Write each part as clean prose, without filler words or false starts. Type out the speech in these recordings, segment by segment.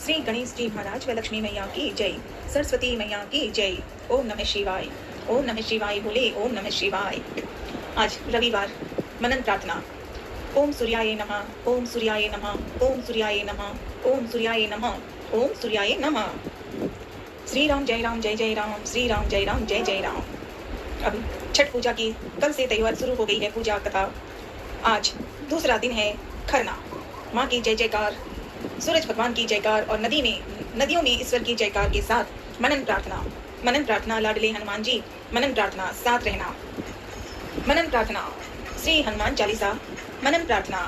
श्री गणेश जी महाराज व लक्ष्मी मैया की जय, सरस्वती मैया की जय। ओम नमः शिवाय, ओम नमः शिवाय बोले, ओम नमः शिवाय। आज रविवार, मनन प्रार्थना। ओम सूर्याय नमः, ओम सूर्याय नमः, ओम सूर्याय नमः, ओम सूर्याय नमः, ओम सूर्याय नमः। श्री राम जय राम जय जय राम, श्री राम जय राम जय जय राम। अभी छठ पूजा की कल से तैयार शुरू हो गई है पूजा कथा। आज दूसरा दिन है खरना। माँ की जय जयकार, सूरज भगवान की जयकार और नदियों में ईश्वर की जयकार के साथ मनन प्रार्थना। मनन प्रार्थना लाडले हनुमान जी, मनन प्रार्थना साथ रहना। मनन प्रार्थना श्री हनुमान चालीसा, मनन प्रार्थना।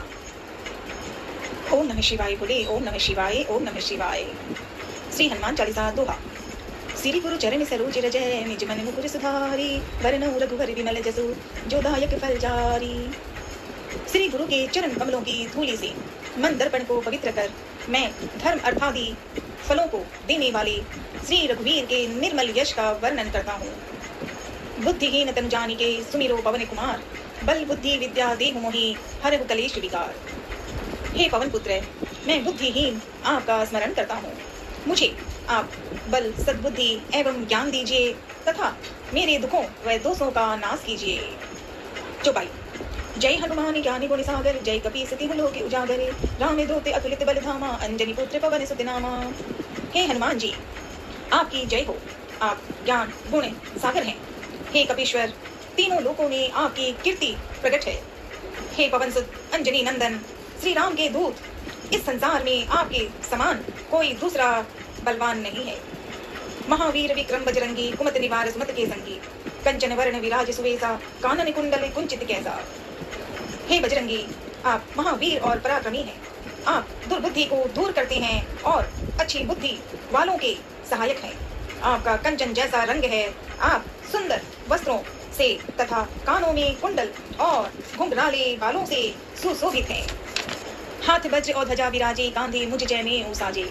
ओम नमः शिवाय बोले, ओम नमः शिवाय, ओम नमः शिवाय। श्री हनुमान चालीसा दोहा। श्री गुरु चरण सरोज रज निज मन मुकुर सुधारी, वरनउ रघुवर विमल जसु जो दायक फल जारी। श्री गुरु के चरण कमलों की धूलि से मन दर्पण को पवित्र कर मैं धर्म अर्थादि फलों को देने वाले श्री रघुवीर के निर्मल यश का वर्णन करता हूँ। बुद्धिहीन तनु जानिके सुमिरो पवन कुमार, बल बुद्धि विद्या देहु मोहि हरहु कलेश विकार। हे पवन पुत्र, मैं बुद्धिहीन आपका स्मरण करता हूँ। मुझे आप बल सद्बुद्धि एवं ज्ञान दीजिए तथा मेरे दुखों व दोषों का नाश कीजिए। चौपाई। जय हनुमान ज्ञानी गुण सागर, जय कपी सती लोक उजागर, राम दूत अतुलित बल धामा, अंजनी पुत्र पवन सुत नामा। हे हनुमान जी, आपकी जय हो। आप ज्ञान गुण सागर हैं। हे कपीश्वर, तीनों लोकों में आपकी कीर्ति प्रकट है। हे पवन सुत अंजनी नंदन, श्री राम के दूत, इस संसार में आपके समान कोई दूसरा बलवान नहीं है। महावीर विक्रम बजरंगी, कुमत निवार सुमत के संगी, कंचन वर्ण विराज सुवेसा, कानन कुंडल कुंचित कैसा। हे बजरंगी, आप महावीर और पराक्रमी हैं। आप दुर्बुद्धि को दूर करते हैं और अच्छी बुद्धि वालों के सहायक हैं। आपका कंचन जैसा रंग है। आप सुंदर वस्त्रों से तथा कानों में कुंडल और घुंघराले बालों से सुशोभित हैं। हाथ वज्र और ध्वजा विराजे, कांधे मुझ जय में साजे,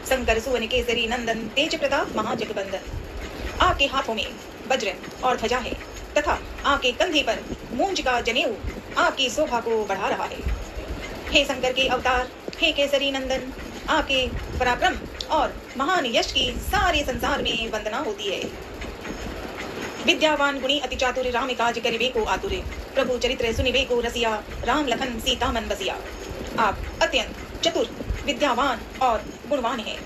शंकर सुवन केसरी नंदन, तेज प्रताप महाजगबंदन। आपके हाथों में वज्र और ध्वजा है तथा आपके कंधे पर मूंज का जनेऊ आपकी शोभा को बढ़ा रहा है। हे शंकर के अवतार, हे केसरी नंदन, आपके पराक्रम और महान यश की सारे संसार में वंदना होती है। विद्यावान गुणी अति चातुर, राम काज करिबे को आतुरे, प्रभु चरित्र सुनिबे को रसिया, राम लखन सीता मन बसिया। आप अत्यंत चतुर, विद्यावान और गुणवान हैं।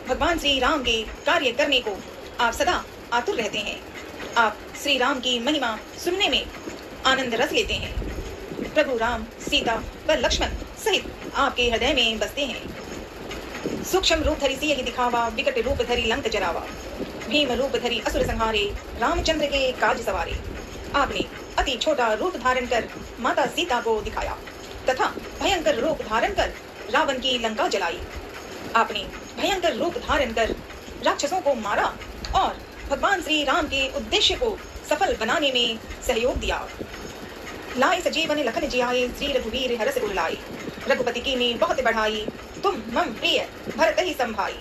भगवान श्री राम के कार्य करने को आप सदा आतुर रहते हैं। आप श्री राम की महिमा सुनने में आनंद रस लेते हैं। प्रभु राम, सीता व लक्ष्मण सहित आपके हृदय में बसते हैं। सूक्ष्म रूप धरि सियहि दिखावा, विकट रूप धरि लंक जरावा, भीम रूप धरि असुर संहारे, रामचंद्र के काज सवारे। आपने अति छोटा रूप धारण कर माता सीता को दिखाया तथा भयंकर रूप धारण कर रावण की लंका जलाई। आपने भयंकर रूप धारण कर राक्षसों को मारा और भगवान श्री राम के उद्देश्य को सफल बनाने में सहयोग दिया। लाए सजीवन लखन जियाए, श्री रघुवीर हरष उर लाए, रघुपति की ने बहुत बढ़ाई, तुम मम प्रिय भरत ही संभाई।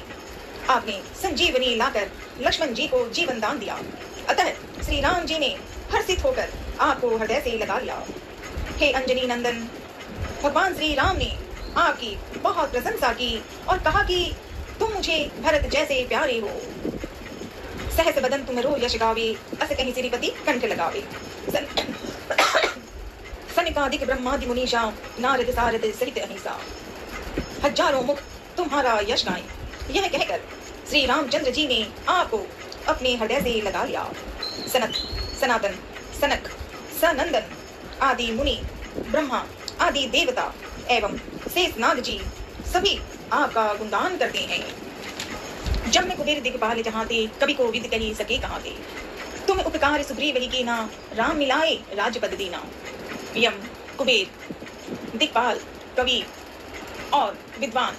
आपने संजीवनी लाकर लक्ष्मण जी को जीवन दान दिया, अतः श्री राम जी ने हर्षित होकर आपको हृदय से लगा लिया। हे अंजनी नंदन, भगवान श्री राम ने आपकी बहुत प्रशंसा की और कहा कि तुम मुझे भरत जैसे प्यारे हो। सहस बदन तुमरो यश गावे, अस कहीं श्रीपति कंठ लगावे। सनिकादिक ब्रह्मादि मुनीषा, नारद सारद सहित अहिंसा, हजारों मुख तुम्हारा यश गाएं। यह कहकर श्री रामचंद्र जी ने आपको अपने हृदय से लगा लिया। सनत, सनातन, सनक, सनंदन आदि मुनि, ब्रह्मा आदि देवता एवं शेषनाग जी सभी आपका गुणगान करते हैं। जब कुबेर दिगपाल जहाँ ते, कवि को विद कही सके कहाँ ते। तुम उपकार सुग्रीव ही कीना, राम मिलाए राजपद दीना। यम, कुबेर, दिक्पाल, कवि और विद्वान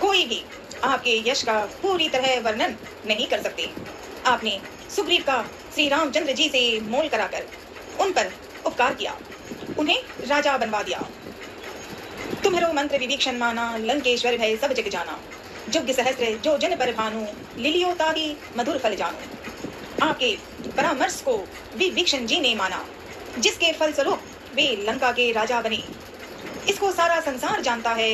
कोई भी आपके यश का पूरी तरह वर्णन नहीं कर सकते। आपने सुग्रीव का श्री रामचंद्र जी से मोल कराकर उन पर उपकार किया, उन्हें राजा बनवा दिया। तुम्हारो मंत्र विभीषण माना, लंकेश्वर भय सब जग जाना। जुग सहस्त्र जो जन पर भानु, लिलियो ताहि मधुर फल जानो। आपके परामर्श को विभीषण जी ने माना, जिसके फलस्वरूप वे लंका के राजा बने। इसको सारा संसार जानता है।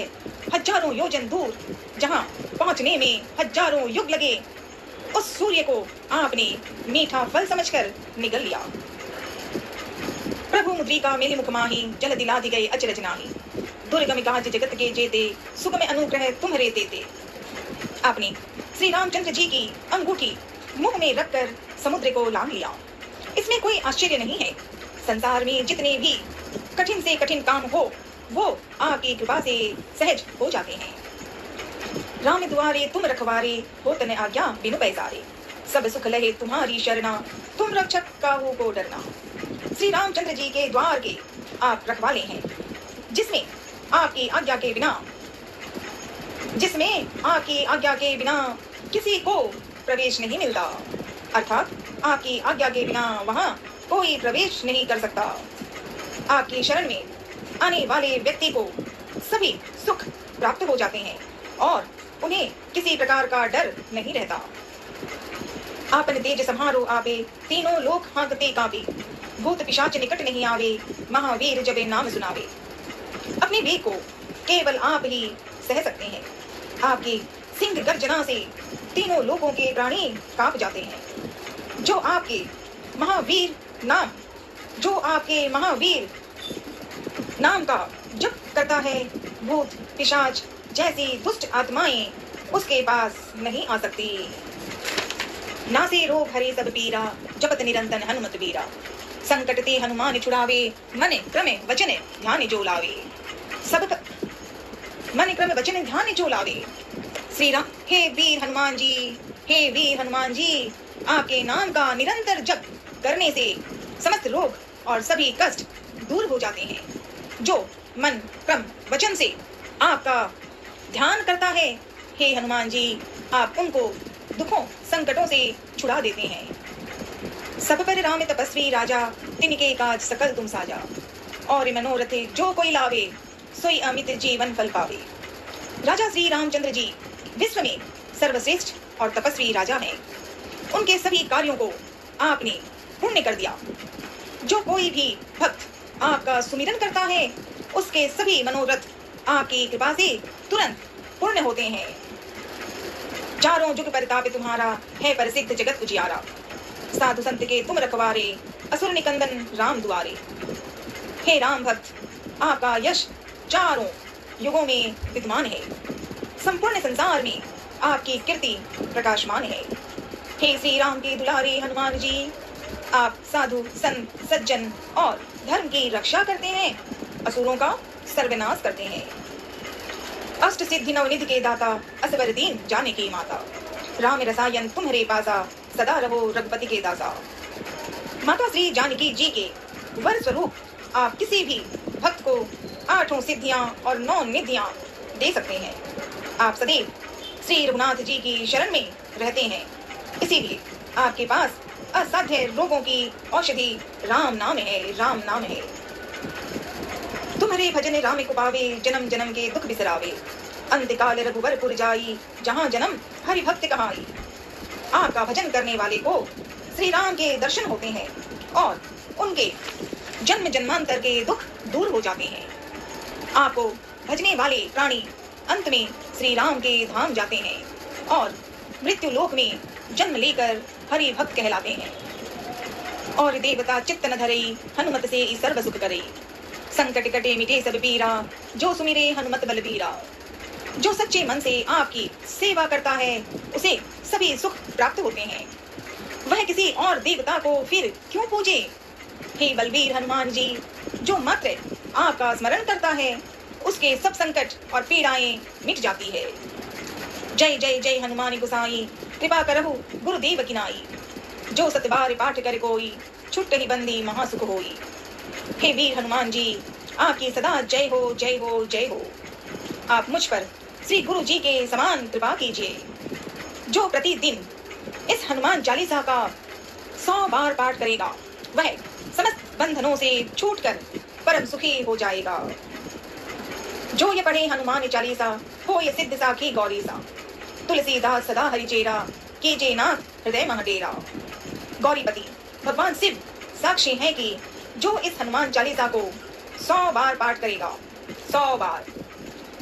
हजारों योजन दूर जहाँ पहुंचने में हजारों युग लगे, उस सूर्य को आपने मीठा फल समझकर निगल लिया। प्रभु मुद्रिका मेरे मुख माही, जल दिला दी गए अचरज नाही। दुर्गम काज जगत के जेते, सुगम अनुग्रह तुम्हारे देते। आपने श्री रामचंद्र जी की अंगूठी मुख में रखकर समुद्र को लांग लिया। इसमें कोई आश्चर्य नहीं है। संसार में जितने भी कठिन से कठिन काम हो, वो आपकी कृपा से सहज हो जाते हैं। राम द्वारे तुम रखवारे, हो तन आज्ञा बिनु पैसारे। सब सुख लहे तुम्हारी शरणा, तुम रक्षक काहू को डरना। श्री रामचंद्र जी के द्वार के आप रखवाले हैं, जिसमें आपकी आज्ञा के बिना किसी को प्रवेश नहीं मिलता। अर्थात आपकी आज्ञा के बिना वहाँ कोई प्रवेश नहीं कर सकता। आपकी शरण में आने वाले व्यक्ति को सभी सुख प्राप्त हो जाते हैं और उन्हें किसी प्रकार का डर नहीं रहता। आपन तेज सम्हारो आपे, तीनों लोक हाँकते कांपे। भूत पिशाच निकट नहीं आवे, महावीर जबे नाम सुनावे। अपने वेग को केवल आप ही सह सकते हैं। आपकी सिंह गर्जना से तीनों लोगों के प्राणी कांप जाते हैं। जो आपके महावीर नाम का जप करता है, भूत पिशाच जैसी दुष्ट आत्माएं उसके पास नहीं आ सकती। नासे रोग हरे सब पीरा, जपत निरंतन हनुमत बीरा। संकट ते हनुमान छुड़ावे, मन क्रम वचन ध्यान जो लावे। सब मन क्रम वचन ध्यान जो लावे। श्री राम, हे वीर हनुमान जी, आपके नाम का निरंतर जप करने से समस्त रोग और सभी कष्ट दूर हो जाते हैं। जो मन क्रम वचन से आपका ध्यान करता है, हे हनुमान जी, आप उनको दुखों संकटों से छुड़ा देते हैं। सब पर राम तपस्वी राजा, तिनके काज सकल तुम साजा। और मनोरथ जो कोई लावे, सोई अमित जीवन फल पावे। राजा श्री रामचंद्र जी विश्व में सर्वश्रेष्ठ और तपस्वी राजा हैं। उनके सभी कार्यों को आपने पूर्ण कर दिया। जो कोई भी भक्त आपका सुमिरन करता है, उसके सभी मनोरथ आपकी कृपा से तुरंत पूर्ण होते हैं। चारों जुग परताप तुम्हारा, है प्रसिद्ध जगत उजियारा। साधु संत के तुम रखवारे, असुर निकंदन राम दुआरे। हे राम भक्त, आपका यश चारों युगों में विद्यमान है। संपूर्ण संसार में आपकी कीर्ति प्रकाशमान है। हे श्री राम के दुलारे हनुमान जी, आप साधु संत सज्जन और धर्म की रक्षा करते हैं, असुरों का सर्वनाश करते हैं। अष्ट सिद्धि नवनिधि के दाता, असवर दीन जाने की माता। राम रसायन तुम्हारे पासा, सदा रहो रघुपति के दासा। माता श्री जानकी जी के वर स्वरूप आप किसी भी भक्त को 8 सिद्धियां और 9 निधियां दे सकते हैं। आप सदैव श्री रघुनाथ जी की शरण में रहते हैं, इसीलिए आपके पास असाध्य रोगों की औषधि राम नाम है, राम नाम है। तुम्हारे भजन राम को पावे, जन्म जन्म के दुख बिसरावे। अंतकाल रघुवरपुर जाई, जहाँ जन्म हरि भक्त कहाई। आपका भजन करने वाले को श्री राम के दर्शन होते हैं और उनके जन्म जन्मांतर के दुख दूर हो जाते हैं। आपको भजने वाले प्राणी अंत में श्री राम के धाम जाते हैं और मृत्यु लोक में जन्म लेकर हरि भक्त कहलाते हैं। और देवता चित्त न धरई, हनुमत से सर्व सुख करई। संकट कटे मिटे सब पीरा, जो सुमिरे हनुमत बलबीरा। जो सच्चे मन से आपकी सेवा करता है, उसे सभी सुख प्राप्त होते हैं। वह किसी और देवता को फिर क्यों पूजे। हे बलबीर हनुमान जी, जो मात्र आपका स्मरण करता है, उसके सब संकट और पीड़ाएं मिट जाती है। जय जय जय हनुमान गोसाई, कृपा करहु गुरुदेव की नाई। जो सतबार पाठ कर कोई, छुट ही बंदी महासुख होई। हे वीर हनुमान जी, आपकी सदा जय हो जय हो जय हो। आप मुझ पर श्री गुरु जी के समान कृपा कीजिए। जो प्रतिदिन इस हनुमान चालीसा का 100 बार पाठ करेगा, वह समस्त बंधनों से छूटकर परम सुखी हो जाएगा। जो ये पढ़े हनुमान चालीसा, हो ये सिद्ध साखी गौरी सा। तुलसीदास सदा हरिचेरा, कीजे नाथ हृदय महडेरा। गौरीपति भगवान शिव साक्षी हैं कि जो इस हनुमान चालीसा को 100 बार पाठ करेगा, 100 बार,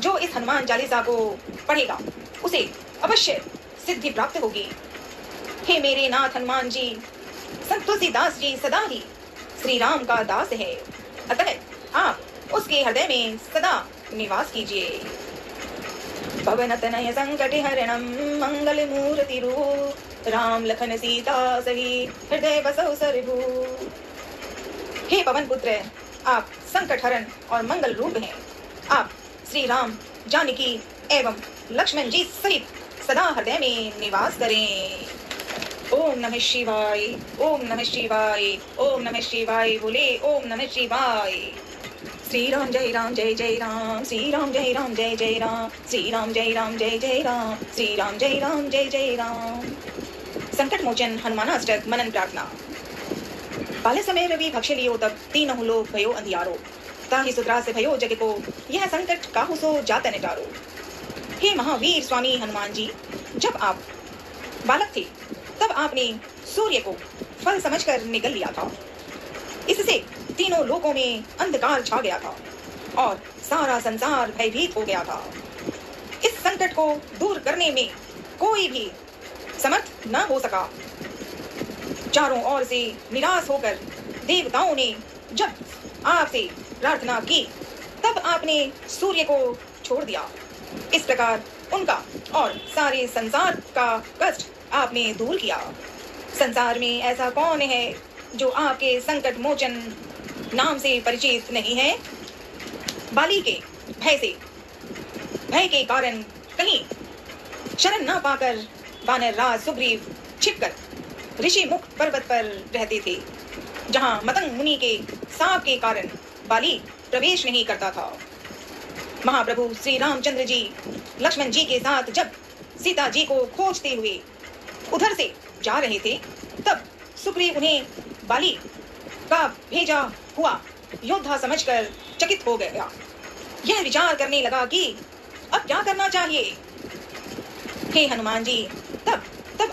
जो इस हनुमान चालीसा को पढ़ेगा, उसे अवश्य सिद्धि प्राप्त होगी। हे मेरे नाथ हनुमान जी, संत तुलसीदास जी सदा ही श्री राम का दास है, अतः आप उसके हृदय में सदा निवास कीजिए। पवन तनय संकट हरणम मंगल मूर्ति रूप, राम लखन सीता सही हृदय बसौ सरभू। हे पवन पुत्र, आप संकट हरण और मंगल रूप हैं। आप श्री राम, जानकी एवं लक्ष्मण जी सहित सदा हृदय में निवास करें। ओम नमः शिवाय, ओम नमः शिवाय, ओम नमः शिवाय, बोले ओम नमः शिवाय। श्री राम जय राम जय जय राम, श्री राम जय राम जय जय राम, श्री राम जय राम जय जय राम, श्री राम जय राम जय जय राम। संकट मोचन हनुमानाष्टक मनन प्रार्थना। बाल्य समय रवि भक्ष लियो तब तीनहु लोक भयो अंधियारो, ताहि सुतरा से भयो जग को यह संकट काहू सो जात निटारो। हे महावीर स्वामी हनुमान जी, जब आप बालक थे तब आपने सूर्य को फल समझकर निगल लिया था। इससे तीनों लोकों में अंधकार छा गया था और सारा संसार भयभीत हो गया था। इस संकट को दूर करने में कोई भी समर्थ न हो सका। चारों ओर से निराश होकर देवताओं ने जब आपसे प्रार्थना की तब आपने सूर्य को छोड़ दिया। इस प्रकार उनका और सारे संसार का कष्ट आपने दूर किया। संसार में ऐसा कौन है जो आपके संकट मोचन नाम से परिचित नहीं है। बाली के भय के कारण कहीं शरण न पाकर वानर राज सुग्रीव छिपकर ऋषि मुख पर्वत पर रहते थे, जहां मतंग मुनि के साप के कारण बाली प्रवेश नहीं करता था। महाप्रभु श्री रामचंद्र जी लक्ष्मण जी के साथ जब सीता जी को खोजते हुए उधर से जा रहे थे तब सुग्रीव उन्हें बाली का भेजा हुआ योद्धा समझकर चकित हो गया। यह विचार करने लगा कि अब क्या करना चाहिए। हे हनुमान जी, तब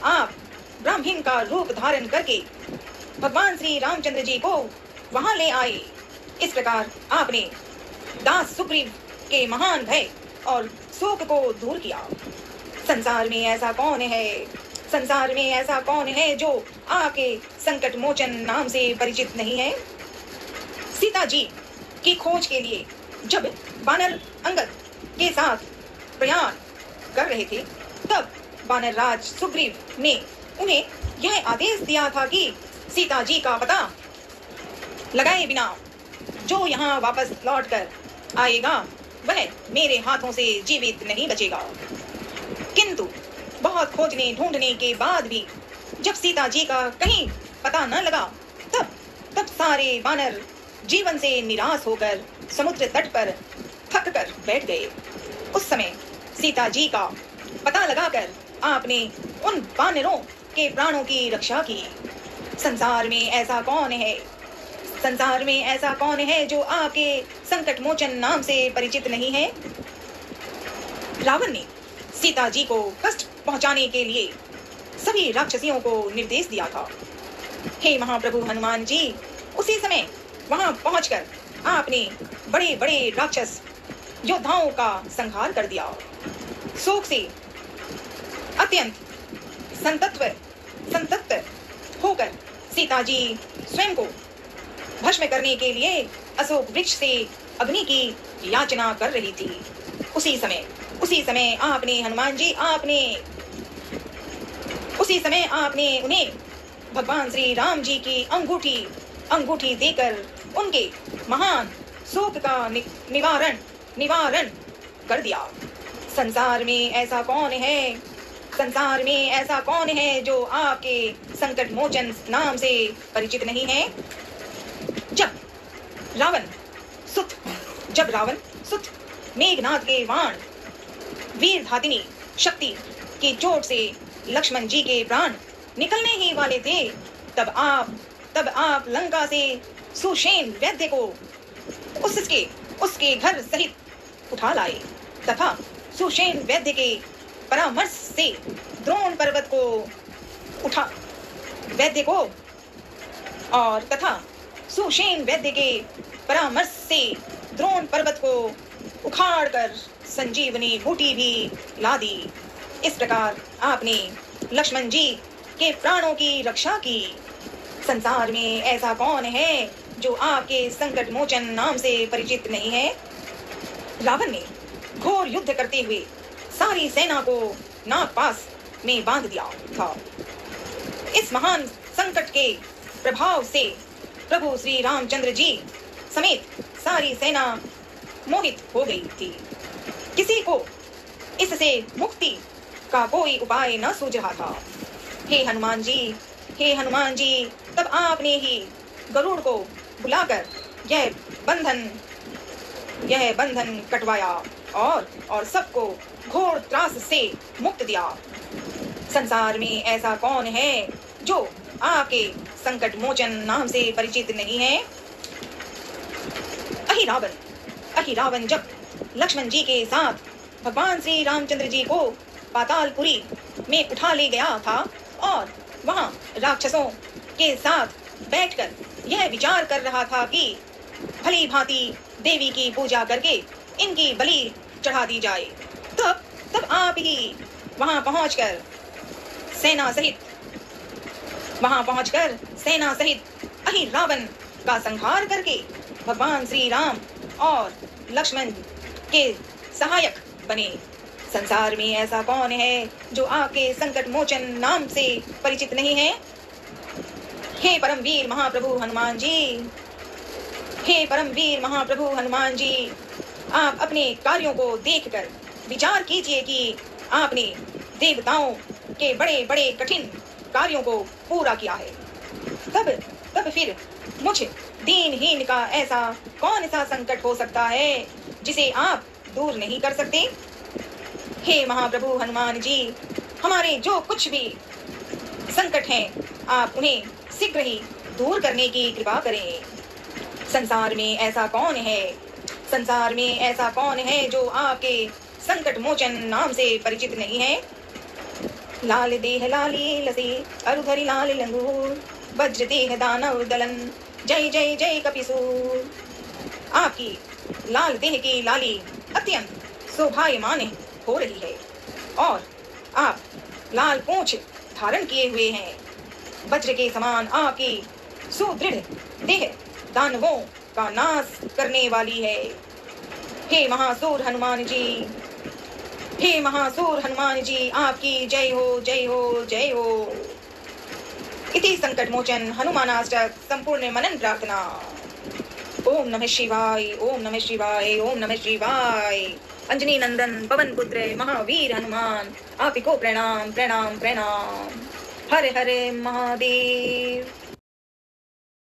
आप ब्राह्मण का रूप धारण करके भगवान श्री रामचंद्र जी को वहां ले आए। इस प्रकार आपने दास सुग्रीव के महान भय और शोक को दूर किया। संसार में ऐसा कौन है जो आपके संकट मोचन नाम से परिचित नहीं है। सीता जी की खोज के लिए जब वानर अंगद के साथ प्रयाण कर रहे थे तब वानर राज सुग्रीव ने उन्हें यह आदेश दिया था कि सीता जी का पता लगाए बिना जो यहाँ वापस लौट कर आएगा वह मेरे हाथों से जीवित नहीं बचेगा। किंतु बहुत खोजने ढूंढने के बाद भी जब सीता जी का कहीं पता न लगा तब सारे वानर जीवन से निराश होकर समुद्र तट पर थक कर बैठ गए। उस समय सीता जी का पता लगाकर आपने उन वानरों के प्राणों की रक्षा की। संसार में ऐसा कौन है जो आपके संकट मोचन नाम से परिचित नहीं है। रावण ने सीता जी को कष्ट पहुंचाने के लिए सभी राक्षसियों को निर्देश दिया था। हे महाप्रभु हनुमान जी, उसी समय वहां पहुंचकर आपने बड़े बड़े राक्षस योद्धाओं का संहार कर दिया। शोक से अत्यंत संतप्त होकर सीता जी स्वयं को भस्म करने के लिए अशोक वृक्ष से अग्नि की याचना कर रही थी। उसी समय आपने उन्हें भगवान श्री राम जी की अंगूठी देकर उनके महान शोक का निवारण कर दिया। संसार में ऐसा कौन है जो आपके संकट मोचन नाम से परिचित नहीं है। जब रावण सुत मेघनाथ के बाण वीर धातिनी शक्ति की चोट से लक्ष्मण जी के प्राण निकलने ही वाले थे तब आप लंका से सुषेण वैद्य को उसके घर सहित उठा लाए तथा सुषेण वैद्य के परामर्श से द्रोण पर्वत को उखाड़ कर संजीवनी बूटी भी ला दी। इस प्रकार आपने लक्ष्मण जी के प्राणों की रक्षा की। संसार में ऐसा कौन है जो आपके संकट मोचन नाम से परिचित नहीं है। रावण ने घोर युद्ध करते हुए सारी सेना को नागपास में बांध दिया था। इस महान संकट के प्रभाव से प्रभु श्री रामचंद्र जी समेत सारी सेना मोहित हो गई थी। किसी को इससे मुक्ति का कोई उपाय न सूझ रहा था। हे हनुमान जी, हे हनुमान जी, तब आपने ही गरुड़ को बुलाकर यह बंधन कटवाया और सबको घोर त्रास से मुक्त दिया। संसार में ऐसा कौन है जो आपके संकट मोचन नाम से परिचित नहीं है। अहि रावण जब लक्ष्मण जी के साथ भगवान श्री रामचंद्र जी को पातालपुरी में उठा ले गया था और वहां राक्षसों के साथ बैठकर यह विचार कर रहा था कि भली भांति देवी की पूजा करके इनकी बलि चढ़ा दी जाए, तब आप ही वहां पहुंचकर सेना सहित अहि रावण का संहार करके भगवान श्री राम और लक्ष्मण के सहायक बने। संसार में ऐसा कौन है जो आपके संकट मोचन नाम से परिचित नहीं है। हे परमवीर महाप्रभु हनुमान जी, हे परमवीर महाप्रभु हनुमान जी, आप अपने कार्यों को देखकर विचार कीजिए कि आपने देवताओं के बड़े बड़े कठिन कार्यों को पूरा किया है। तब फिर मुझ दीनहीन का ऐसा कौन सा संकट हो सकता है जिसे आप दूर नहीं कर सकते। हे महाप्रभु हनुमान जी, हमारे जो कुछ भी संकट हैं, आप उन्हें शीघ्र ही दूर करने की कृपा करें। संसार में ऐसा कौन है जो आपके संकट मोचन नाम से परिचित नहीं है। लाल देह लाली लसी अरुधरी लाल लंगूर, वज्र देह दानव दलन, जय जय जय कपिसूर। आपकी लाल देह की लाली अत्यंत शोभायमान हो रही है और आप लाल पूंछ धारण किए हुए हैं। वज्र के समान आपकी सुदृढ़ देह दानवों का नाश करने वाली है। हे महासूर हनुमान जी, हे महासूर हनुमान जी, आपकी जय हो जय हो जय हो। इति संकट मोचन हनुमानाष्टक संपूर्ण मनन प्रार्थना। ओम नमः शिवाय, ओम नमः शिवाय, ओम नमः शिवाय। अंजनी नंदन पवन पुत्र महावीर हनुमान, आप को प्रणाम प्रणाम प्रणाम। हरे हरे महादेव।